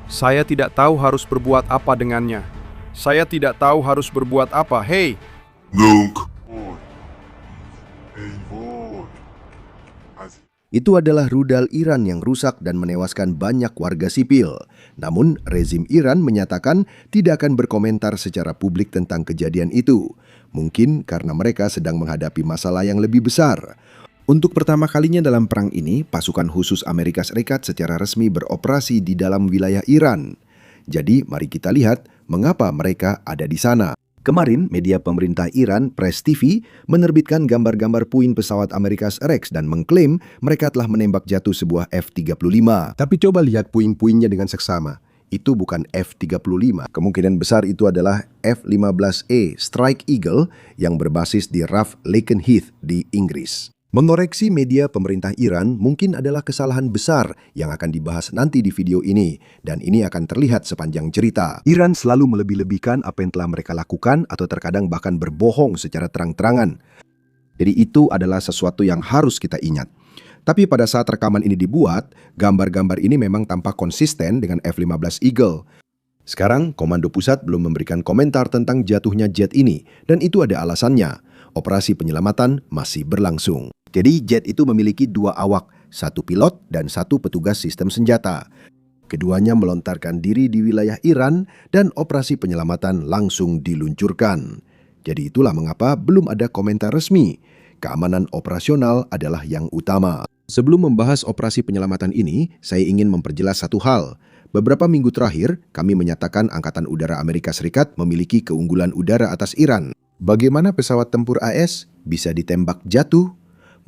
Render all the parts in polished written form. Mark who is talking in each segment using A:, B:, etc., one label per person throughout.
A: Saya tidak tahu harus berbuat apa dengannya. Saya tidak tahu harus berbuat apa. Hei,
B: Luke.
C: Itu adalah rudal Iran yang rusak dan menewaskan banyak warga sipil. Namun, rezim Iran menyatakan tidak akan berkomentar secara publik tentang kejadian itu. Mungkin karena mereka sedang menghadapi masalah yang lebih besar. Untuk pertama kalinya dalam perang ini, pasukan khusus Amerika Serikat secara resmi beroperasi di dalam wilayah Iran. Jadi, mari kita lihat mengapa mereka ada di sana. Kemarin, media pemerintah Iran, Press TV, menerbitkan gambar-gambar puing pesawat Amerika Rex dan mengklaim mereka telah menembak jatuh sebuah F-35. Tapi coba lihat puing-puingnya dengan seksama. Itu bukan F-35. Kemungkinan besar itu adalah F-15E Strike Eagle yang berbasis di RAF Lakenheath di Inggris. Mengoreksi media pemerintah Iran mungkin adalah kesalahan besar yang akan dibahas nanti di video ini, dan ini akan terlihat sepanjang cerita. Iran selalu melebih-lebihkan apa yang telah mereka lakukan atau terkadang bahkan berbohong secara terang-terangan. Jadi itu adalah sesuatu yang harus kita ingat. Tapi pada saat rekaman ini dibuat, gambar-gambar ini memang tampak konsisten dengan F-15 Eagle. Sekarang, Komando Pusat belum memberikan komentar tentang jatuhnya jet ini, dan itu ada alasannya. Operasi penyelamatan masih berlangsung. Jadi jet itu memiliki 2 awak, 1 pilot dan 1 petugas sistem senjata. Keduanya melontarkan diri di wilayah Iran dan operasi penyelamatan langsung diluncurkan. Jadi itulah mengapa belum ada komentar resmi. Keamanan operasional adalah yang utama. Sebelum membahas operasi penyelamatan ini, saya ingin memperjelas satu hal. Beberapa minggu terakhir, kami menyatakan Angkatan Udara Amerika Serikat memiliki keunggulan udara atas Iran. Bagaimana pesawat tempur AS bisa ditembak jatuh?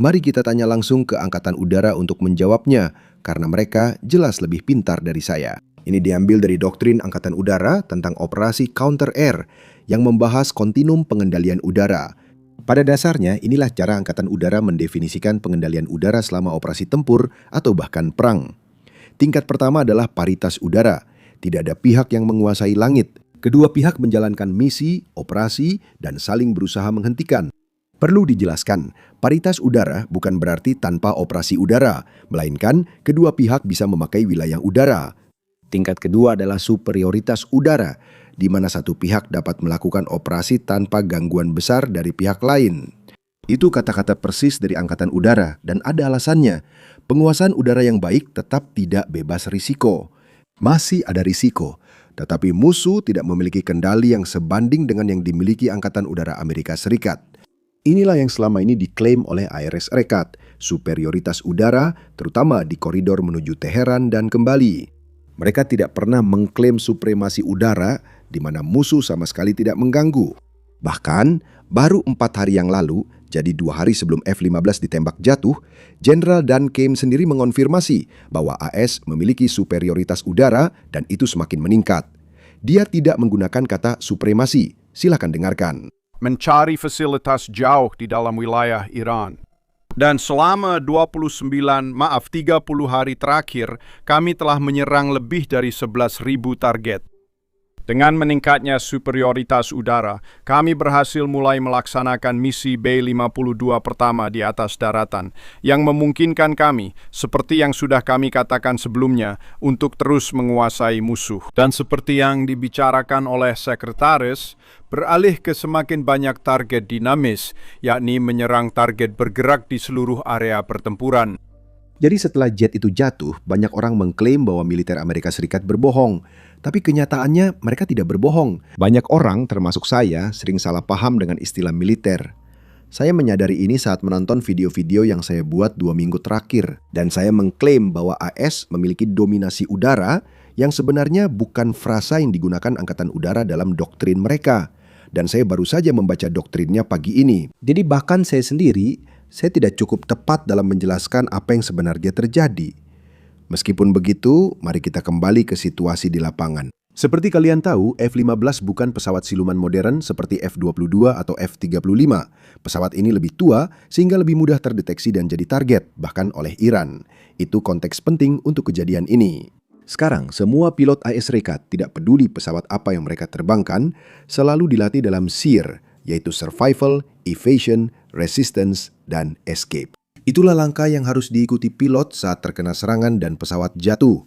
C: Mari kita tanya langsung ke Angkatan Udara untuk menjawabnya, karena mereka jelas lebih pintar dari saya. Ini diambil dari doktrin Angkatan Udara tentang operasi counter air yang membahas kontinum pengendalian udara. Pada dasarnya, inilah cara Angkatan Udara mendefinisikan pengendalian udara selama operasi tempur atau bahkan perang. Tingkat pertama adalah paritas udara. Tidak ada pihak yang menguasai langit. Kedua pihak menjalankan misi, operasi, dan saling berusaha menghentikan. Perlu dijelaskan, paritas udara bukan berarti tanpa operasi udara, melainkan kedua pihak bisa memakai wilayah udara. Tingkat kedua adalah superioritas udara, di mana satu pihak dapat melakukan operasi tanpa gangguan besar dari pihak lain. Itu kata-kata persis dari Angkatan Udara, dan ada alasannya. Penguasaan udara yang baik tetap tidak bebas risiko. Masih ada risiko, tetapi musuh tidak memiliki kendali yang sebanding dengan yang dimiliki Angkatan Udara Amerika Serikat. Inilah yang selama ini diklaim oleh ARS Rekat, superioritas udara, terutama di koridor menuju Teheran dan kembali. Mereka tidak pernah mengklaim supremasi udara, di mana musuh sama sekali tidak mengganggu. Bahkan, baru 4 hari yang lalu, jadi 2 hari sebelum F-15 ditembak jatuh, Jenderal Dan Keim sendiri mengonfirmasi bahwa AS memiliki superioritas udara dan itu semakin meningkat. Dia tidak menggunakan kata supremasi. Silakan dengarkan.
A: mencari fasilitas jauh di dalam wilayah Iran. Dan selama 30 hari terakhir, kami telah menyerang lebih dari 11.000 target. Dengan meningkatnya superioritas udara, kami berhasil mulai melaksanakan misi B-52 pertama di atas daratan, yang memungkinkan kami, seperti yang sudah kami katakan sebelumnya, untuk terus menguasai musuh. Dan seperti yang dibicarakan oleh Sekretaris, beralih ke semakin banyak target dinamis, yakni menyerang target bergerak di seluruh area pertempuran.
C: Jadi setelah jet itu jatuh, banyak orang mengklaim bahwa militer Amerika Serikat berbohong. Tapi kenyataannya mereka tidak berbohong. Banyak orang, termasuk saya, sering salah paham dengan istilah militer. Saya menyadari ini saat menonton video-video yang saya buat 2 minggu terakhir. Dan saya mengklaim bahwa AS memiliki dominasi udara yang sebenarnya bukan frasa yang digunakan Angkatan Udara dalam doktrin mereka. Dan saya baru saja membaca doktrinnya pagi ini. Jadi bahkan saya sendiri, saya tidak cukup tepat dalam menjelaskan apa yang sebenarnya terjadi. Meskipun begitu, mari kita kembali ke situasi di lapangan. Seperti kalian tahu, F-15 bukan pesawat siluman modern seperti F-22 atau F-35. Pesawat ini lebih tua sehingga lebih mudah terdeteksi dan jadi target, bahkan oleh Iran. Itu konteks penting untuk kejadian ini. Sekarang, semua pilot AS Serikat, tidak peduli pesawat apa yang mereka terbangkan, selalu dilatih dalam SEER, yaitu Survival, Evasion, Resistance, dan Escape. Itulah langkah yang harus diikuti pilot saat terkena serangan dan pesawat jatuh.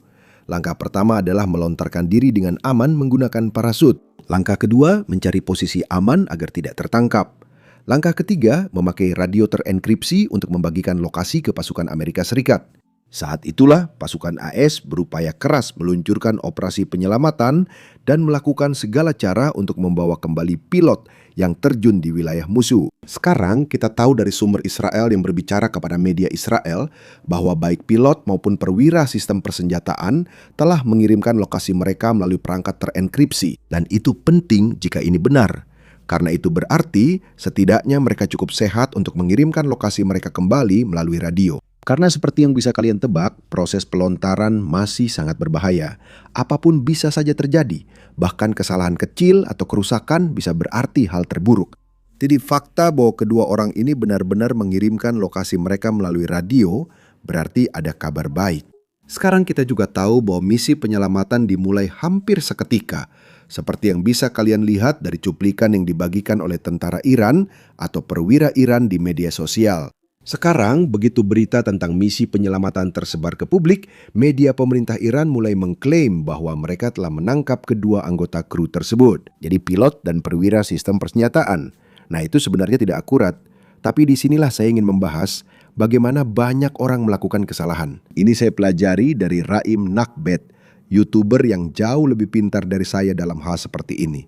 C: Langkah pertama adalah melontarkan diri dengan aman menggunakan parasut. Langkah kedua, mencari posisi aman agar tidak tertangkap. Langkah ketiga, memakai radio terenkripsi untuk membagikan lokasi ke pasukan Amerika Serikat. Saat itulah pasukan AS berupaya keras meluncurkan operasi penyelamatan dan melakukan segala cara untuk membawa kembali pilot yang terjun di wilayah musuh. Sekarang kita tahu dari sumber Israel yang berbicara kepada media Israel bahwa baik pilot maupun perwira sistem persenjataan telah mengirimkan lokasi mereka melalui perangkat terenkripsi. Dan itu penting jika ini benar. Karena itu berarti setidaknya mereka cukup sehat untuk mengirimkan lokasi mereka kembali melalui radio. Karena seperti yang bisa kalian tebak, proses pelontaran masih sangat berbahaya. Apapun bisa saja terjadi, bahkan kesalahan kecil atau kerusakan bisa berarti hal terburuk. Jadi fakta bahwa kedua orang ini benar-benar mengirimkan lokasi mereka melalui radio, berarti ada kabar baik. Sekarang kita juga tahu bahwa misi penyelamatan dimulai hampir seketika, seperti yang bisa kalian lihat dari cuplikan yang dibagikan oleh tentara Iran atau perwira Iran di media sosial. Sekarang, begitu berita tentang misi penyelamatan tersebar ke publik, media pemerintah Iran mulai mengklaim bahwa mereka telah menangkap kedua anggota kru tersebut, jadi pilot dan perwira sistem persenjataan. Nah, itu sebenarnya tidak akurat, tapi disinilah saya ingin membahas bagaimana banyak orang melakukan kesalahan. Ini saya pelajari dari Raim Nakbet, YouTuber yang jauh lebih pintar dari saya dalam hal seperti ini.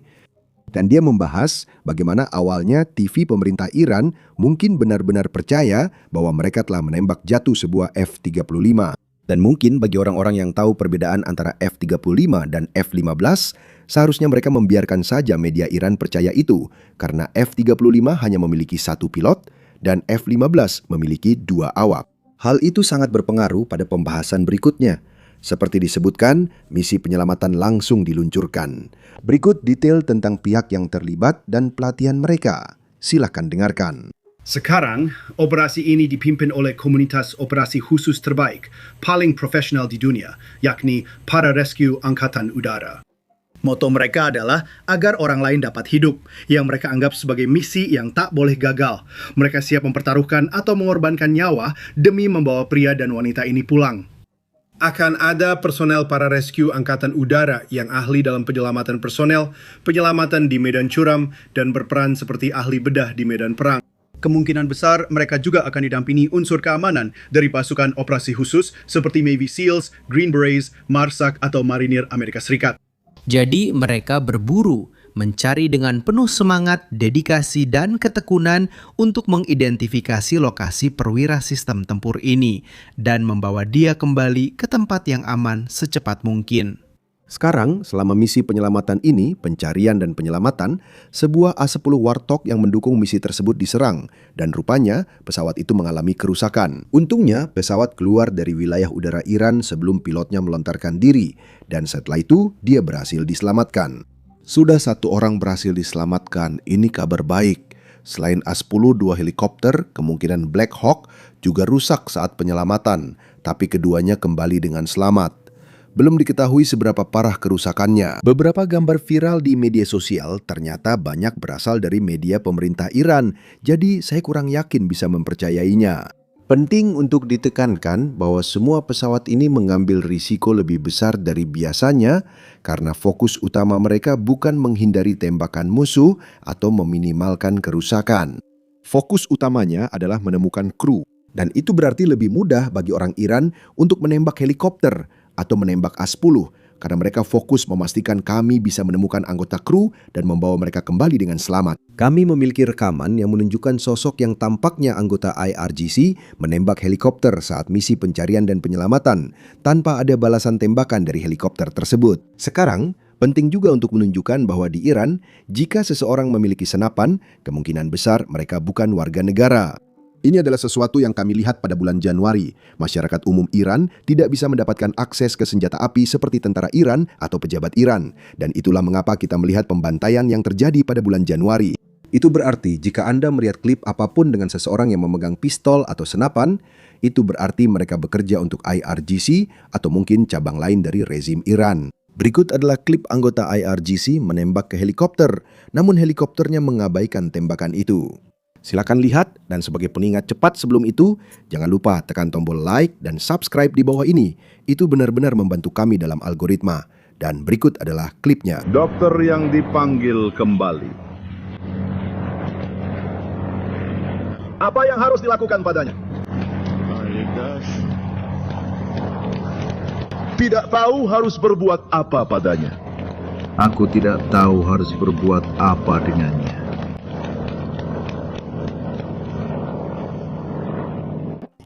C: Dan dia membahas bagaimana awalnya TV pemerintah Iran mungkin benar-benar percaya bahwa mereka telah menembak jatuh sebuah F-35. Dan mungkin bagi orang-orang yang tahu perbedaan antara F-35 dan F-15, seharusnya mereka membiarkan saja media Iran percaya itu, karena F-35 hanya memiliki satu pilot dan F-15 memiliki 2 awak. Hal itu sangat berpengaruh pada pembahasan berikutnya. Seperti disebutkan, misi penyelamatan langsung diluncurkan. Berikut detail tentang pihak yang terlibat dan pelatihan mereka. Silakan dengarkan.
B: Sekarang, operasi ini dipimpin oleh komunitas operasi khusus terbaik, paling profesional di dunia, yakni Pararescue Angkatan Udara. Moto mereka adalah agar orang lain dapat hidup, yang mereka anggap sebagai misi yang tak boleh gagal. Mereka siap mempertaruhkan atau mengorbankan nyawa demi membawa pria dan wanita ini pulang. Akan ada personel Pararescue Angkatan Udara yang ahli dalam penyelamatan personel, penyelamatan di medan curam, dan berperan seperti ahli bedah di medan perang. Kemungkinan besar mereka juga akan didampingi unsur keamanan dari pasukan operasi khusus seperti Navy SEALs, Green Berets, Marsak, atau Marinir Amerika Serikat.
D: Jadi mereka berburu, mencari dengan penuh semangat, dedikasi, dan ketekunan untuk mengidentifikasi lokasi perwira sistem tempur ini dan membawa dia kembali ke tempat yang aman secepat mungkin.
C: Sekarang, selama misi penyelamatan ini, pencarian dan penyelamatan, sebuah A-10 Warthog yang mendukung misi tersebut diserang, dan rupanya pesawat itu mengalami kerusakan. Untungnya, pesawat keluar dari wilayah udara Iran sebelum pilotnya melontarkan diri, dan setelah itu dia berhasil diselamatkan. Sudah 1 orang berhasil diselamatkan, ini kabar baik. Selain A-10, 2 helikopter, kemungkinan Black Hawk, juga rusak saat penyelamatan, tapi keduanya kembali dengan selamat. Belum diketahui seberapa parah kerusakannya. Beberapa gambar viral di media sosial ternyata banyak berasal dari media pemerintah Iran, jadi saya kurang yakin bisa mempercayainya. Penting untuk ditekankan bahwa semua pesawat ini mengambil risiko lebih besar dari biasanya karena fokus utama mereka bukan menghindari tembakan musuh atau meminimalkan kerusakan. Fokus utamanya adalah menemukan kru, dan itu berarti lebih mudah bagi orang Iran untuk menembak helikopter atau menembak A-10 karena mereka fokus memastikan kami bisa menemukan anggota kru dan membawa mereka kembali dengan selamat. Kami memiliki rekaman yang menunjukkan sosok yang tampaknya anggota IRGC menembak helikopter saat misi pencarian dan penyelamatan tanpa ada balasan tembakan dari helikopter tersebut. Sekarang, penting juga untuk menunjukkan bahwa di Iran, jika seseorang memiliki senapan, kemungkinan besar mereka bukan warga negara. Ini adalah sesuatu yang kami lihat pada bulan Januari. Masyarakat umum Iran tidak bisa mendapatkan akses ke senjata api seperti tentara Iran atau pejabat Iran. Dan itulah mengapa kita melihat pembantaian yang terjadi pada bulan Januari. Itu berarti jika Anda melihat klip apapun dengan seseorang yang memegang pistol atau senapan, itu berarti mereka bekerja untuk IRGC atau mungkin cabang lain dari rezim Iran. Berikut adalah klip anggota IRGC menembak ke helikopter, namun helikopternya mengabaikan tembakan itu. Silakan lihat, dan sebagai pengingat cepat sebelum itu, jangan lupa tekan tombol like dan subscribe di bawah ini. Itu benar-benar membantu kami dalam algoritma. Dan berikut adalah klipnya.
E: Dokter yang dipanggil kembali. Apa yang harus dilakukan padanya? Tidak tahu harus berbuat apa padanya.
F: Aku tidak tahu harus berbuat apa dengannya.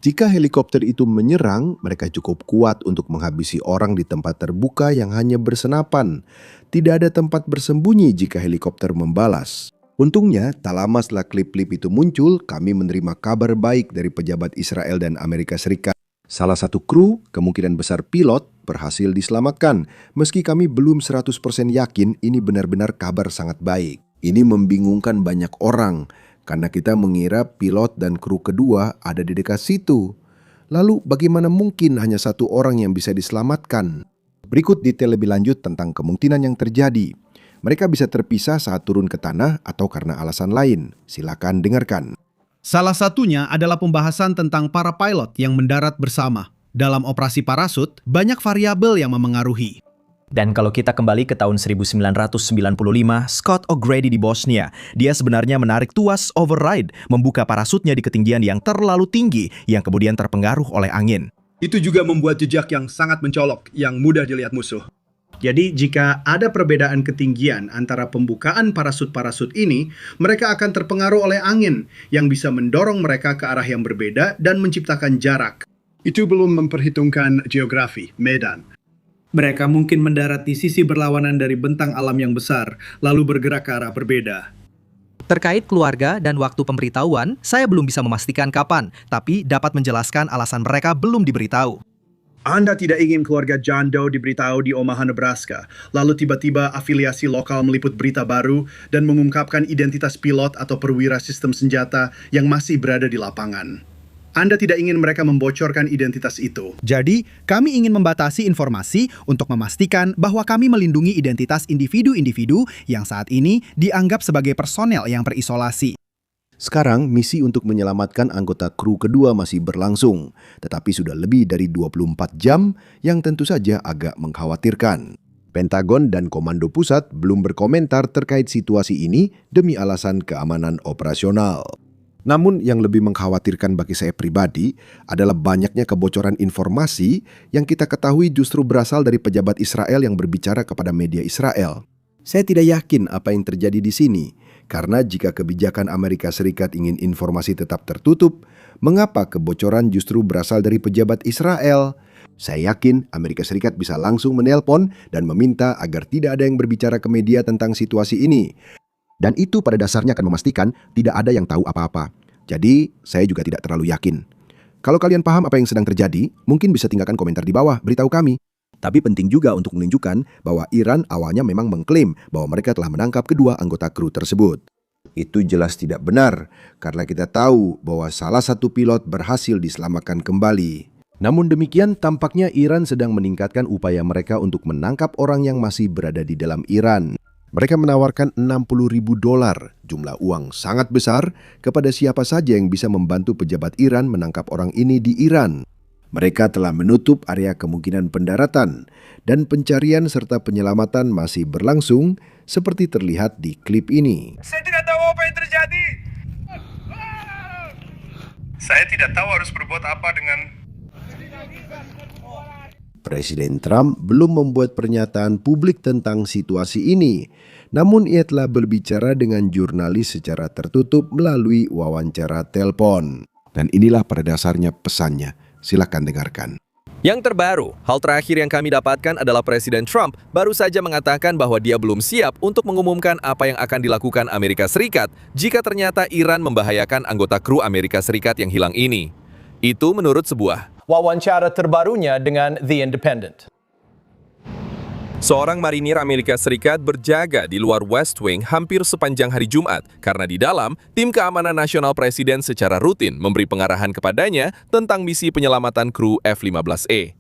C: Jika helikopter itu menyerang, mereka cukup kuat untuk menghabisi orang di tempat terbuka yang hanya bersenapan. Tidak ada tempat bersembunyi jika helikopter membalas. Untungnya, tak lama setelah klip-klip itu muncul, kami menerima kabar baik dari pejabat Israel dan Amerika Serikat. Salah satu kru, kemungkinan besar pilot, berhasil diselamatkan. Meski kami belum 100% yakin ini benar-benar kabar sangat baik. Ini membingungkan banyak orang, karena kita mengira pilot dan kru kedua ada di dekat situ. Lalu bagaimana mungkin hanya satu orang yang bisa diselamatkan? Berikut detail lebih lanjut tentang kemungkinan yang terjadi. Mereka bisa terpisah saat turun ke tanah atau karena alasan lain. Silakan dengarkan.
B: Salah satunya adalah pembahasan tentang para pilot yang mendarat bersama. Dalam operasi parasut, banyak variabel yang memengaruhi.
G: Dan kalau kita kembali ke tahun 1995, Scott O'Grady di Bosnia, dia sebenarnya menarik tuas override, membuka parasutnya di ketinggian yang terlalu tinggi, yang kemudian terpengaruh oleh angin.
B: Itu juga membuat jejak yang sangat mencolok, yang mudah dilihat musuh. Jadi, jika ada perbedaan ketinggian antara pembukaan parasut-parasut ini, mereka akan terpengaruh oleh angin, yang bisa mendorong mereka ke arah yang berbeda dan menciptakan jarak. Itu belum memperhitungkan geografi, medan. Mereka mungkin mendarat di sisi berlawanan dari bentang alam yang besar, lalu bergerak ke arah berbeda.
H: Terkait keluarga dan waktu pemberitahuan, saya belum bisa memastikan kapan, tapi dapat menjelaskan alasan mereka belum diberitahu.
B: Anda tidak ingin keluarga John Doe diberitahu di Omaha, Nebraska, lalu tiba-tiba afiliasi lokal meliput berita baru dan mengungkapkan identitas pilot atau perwira sistem senjata yang masih berada di lapangan. Anda tidak ingin mereka membocorkan identitas itu. Jadi, kami ingin membatasi informasi untuk memastikan bahwa kami melindungi identitas individu-individu yang saat ini dianggap sebagai personel yang terisolasi.
C: Sekarang, misi untuk menyelamatkan anggota kru kedua masih berlangsung, tetapi sudah lebih dari 24 jam yang tentu saja agak mengkhawatirkan. Pentagon dan Komando Pusat belum berkomentar terkait situasi ini demi alasan keamanan operasional. Namun yang lebih mengkhawatirkan bagi saya pribadi adalah banyaknya kebocoran informasi yang kita ketahui justru berasal dari pejabat Israel yang berbicara kepada media Israel. Saya tidak yakin apa yang terjadi di sini, karena jika kebijakan Amerika Serikat ingin informasi tetap tertutup, mengapa kebocoran justru berasal dari pejabat Israel? Saya yakin Amerika Serikat bisa langsung menelpon dan meminta agar tidak ada yang berbicara ke media tentang situasi ini. Dan itu pada dasarnya akan memastikan tidak ada yang tahu apa-apa. Jadi, saya juga tidak terlalu yakin. Kalau kalian paham apa yang sedang terjadi, mungkin bisa tinggalkan komentar di bawah, beritahu kami. Tapi penting juga untuk menunjukkan bahwa Iran awalnya memang mengklaim bahwa mereka telah menangkap kedua anggota kru tersebut. Itu jelas tidak benar, karena kita tahu bahwa salah satu pilot berhasil diselamatkan kembali. Namun demikian, tampaknya Iran sedang meningkatkan upaya mereka untuk menangkap orang yang masih berada di dalam Iran. Mereka menawarkan $60.000, jumlah uang sangat besar, kepada siapa saja yang bisa membantu pejabat Iran menangkap orang ini di Iran. Mereka telah menutup area kemungkinan pendaratan, dan pencarian serta penyelamatan masih berlangsung, seperti terlihat di klip ini.
I: Saya tidak tahu apa yang terjadi. Saya tidak tahu harus berbuat apa dengan...
C: Presiden Trump belum membuat pernyataan publik tentang situasi ini, namun ia telah berbicara dengan jurnalis secara tertutup melalui wawancara telepon. Dan inilah pada dasarnya pesannya. Silakan dengarkan.
J: Yang terbaru, hal terakhir yang kami dapatkan adalah Presiden Trump baru saja mengatakan bahwa dia belum siap untuk mengumumkan apa yang akan dilakukan Amerika Serikat jika ternyata Iran membahayakan anggota kru Amerika Serikat yang hilang ini. Itu menurut sebuah
K: wawancara terbarunya dengan The Independent.
J: Seorang marinir Amerika Serikat berjaga di luar West Wing hampir sepanjang hari Jumat karena di dalam, tim keamanan nasional Presiden secara rutin memberi pengarahan kepadanya tentang misi penyelamatan kru F-15E.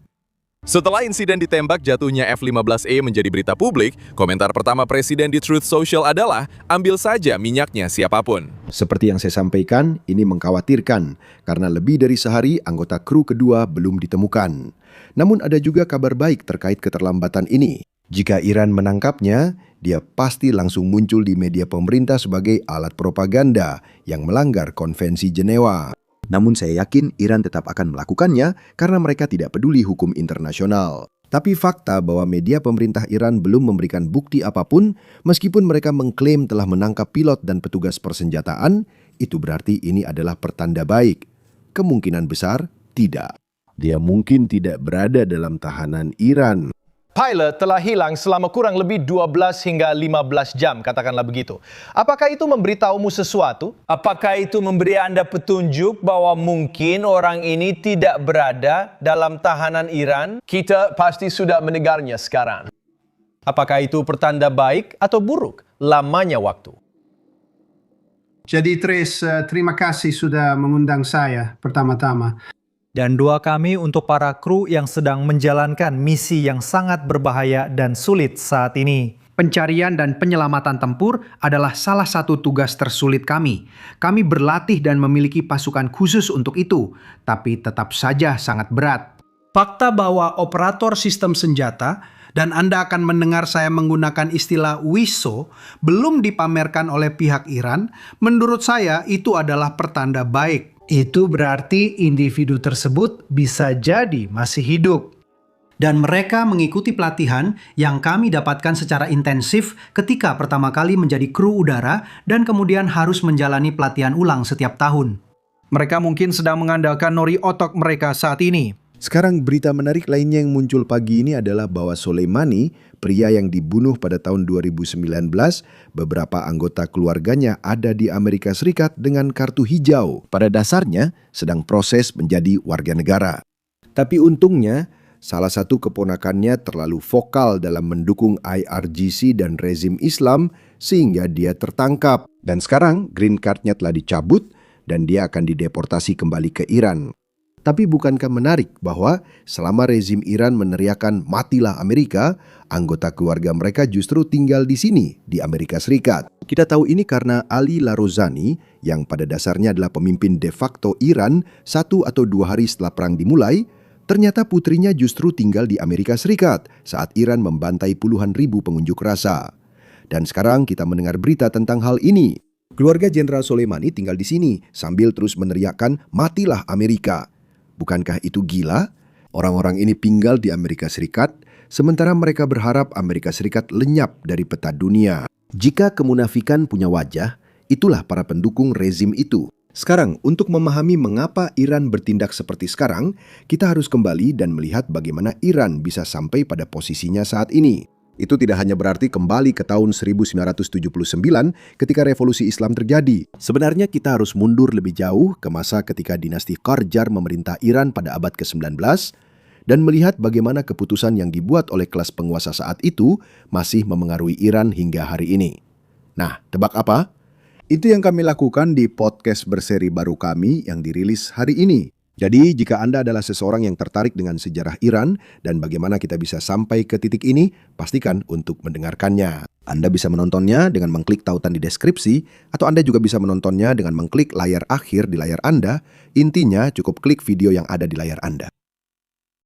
J: Setelah insiden ditembak jatuhnya F-15E menjadi berita publik, komentar pertama Presiden di Truth Social adalah, ambil saja minyaknya siapapun.
C: Seperti yang saya sampaikan, ini mengkhawatirkan karena lebih dari sehari anggota kru kedua belum ditemukan. Namun ada juga kabar baik terkait keterlambatan ini. Jika Iran menangkapnya, dia pasti langsung muncul di media pemerintah sebagai alat propaganda yang melanggar Konvensi Jenewa. Namun saya yakin Iran tetap akan melakukannya karena mereka tidak peduli hukum internasional. Tapi fakta bahwa media pemerintah Iran belum memberikan bukti apapun, meskipun mereka mengklaim telah menangkap pilot dan petugas persenjataan, itu berarti ini adalah pertanda baik. Kemungkinan besar tidak. Dia mungkin tidak berada dalam tahanan Iran.
K: Pilot telah hilang selama kurang lebih 12 hingga 15 jam, katakanlah begitu. Apakah itu memberitahumu sesuatu?
L: Apakah itu memberi Anda petunjuk bahwa mungkin orang ini tidak berada dalam tahanan Iran?
K: Kita pasti sudah mendengarnya sekarang.
L: Apakah itu pertanda baik atau buruk? Lamanya waktu.
B: Jadi Tris, terima kasih sudah mengundang saya pertama-tama.
M: Dan doa kami untuk para kru yang sedang menjalankan misi yang sangat berbahaya dan sulit saat ini.
D: Pencarian dan penyelamatan tempur adalah salah satu tugas tersulit kami. Kami berlatih dan memiliki pasukan khusus untuk itu, tapi tetap saja sangat berat. Fakta bahwa operator sistem senjata, dan Anda akan mendengar saya menggunakan istilah WISO, belum dipamerkan oleh pihak Iran, menurut saya itu adalah pertanda baik.
M: Itu berarti individu tersebut bisa jadi masih hidup.
D: Dan mereka mengikuti pelatihan yang kami dapatkan secara intensif ketika pertama kali menjadi kru udara dan kemudian harus menjalani pelatihan ulang setiap tahun.
M: Mereka mungkin sedang mengandalkan nori otak mereka saat ini.
C: Sekarang berita menarik lainnya yang muncul pagi ini adalah bahwa Soleimani, pria yang dibunuh pada tahun 2019, beberapa anggota keluarganya ada di Amerika Serikat dengan kartu hijau. Pada dasarnya sedang proses menjadi warga negara. Tapi untungnya, salah satu keponakannya terlalu vokal dalam mendukung IRGC dan rezim Islam sehingga dia tertangkap. Dan sekarang green card-nya telah dicabut dan dia akan dideportasi kembali ke Iran. Tapi bukankah menarik bahwa selama rezim Iran meneriakan matilah Amerika, anggota keluarga mereka justru tinggal di sini, di Amerika Serikat. Kita tahu ini karena Ali Larozani, yang pada dasarnya adalah pemimpin de facto Iran 1 atau 2 hari setelah perang dimulai, ternyata putrinya justru tinggal di Amerika Serikat saat Iran membantai puluhan ribu pengunjuk rasa. Dan sekarang kita mendengar berita tentang hal ini. Keluarga Jenderal Soleimani tinggal di sini sambil terus meneriakkan matilah Amerika. Bukankah itu gila? Orang-orang ini tinggal di Amerika Serikat, sementara mereka berharap Amerika Serikat lenyap dari peta dunia. Jika kemunafikan punya wajah, itulah para pendukung rezim itu. Sekarang, untuk memahami mengapa Iran bertindak seperti sekarang, kita harus kembali dan melihat bagaimana Iran bisa sampai pada posisinya saat ini. Itu tidak hanya berarti kembali ke tahun 1979 ketika revolusi Islam terjadi. Sebenarnya kita harus mundur lebih jauh ke masa ketika dinasti Qajar memerintah Iran pada abad ke-19 dan melihat bagaimana keputusan yang dibuat oleh kelas penguasa saat itu masih memengaruhi Iran hingga hari ini. Nah, tebak apa? Itu yang kami lakukan di podcast berseri baru kami yang dirilis hari ini. Jadi, jika Anda adalah seseorang yang tertarik dengan sejarah Iran dan bagaimana kita bisa sampai ke titik ini, pastikan untuk mendengarkannya. Anda bisa menontonnya dengan mengklik tautan di deskripsi, atau Anda juga bisa menontonnya dengan mengklik layar akhir di layar Anda. Intinya, cukup klik video yang ada di layar Anda.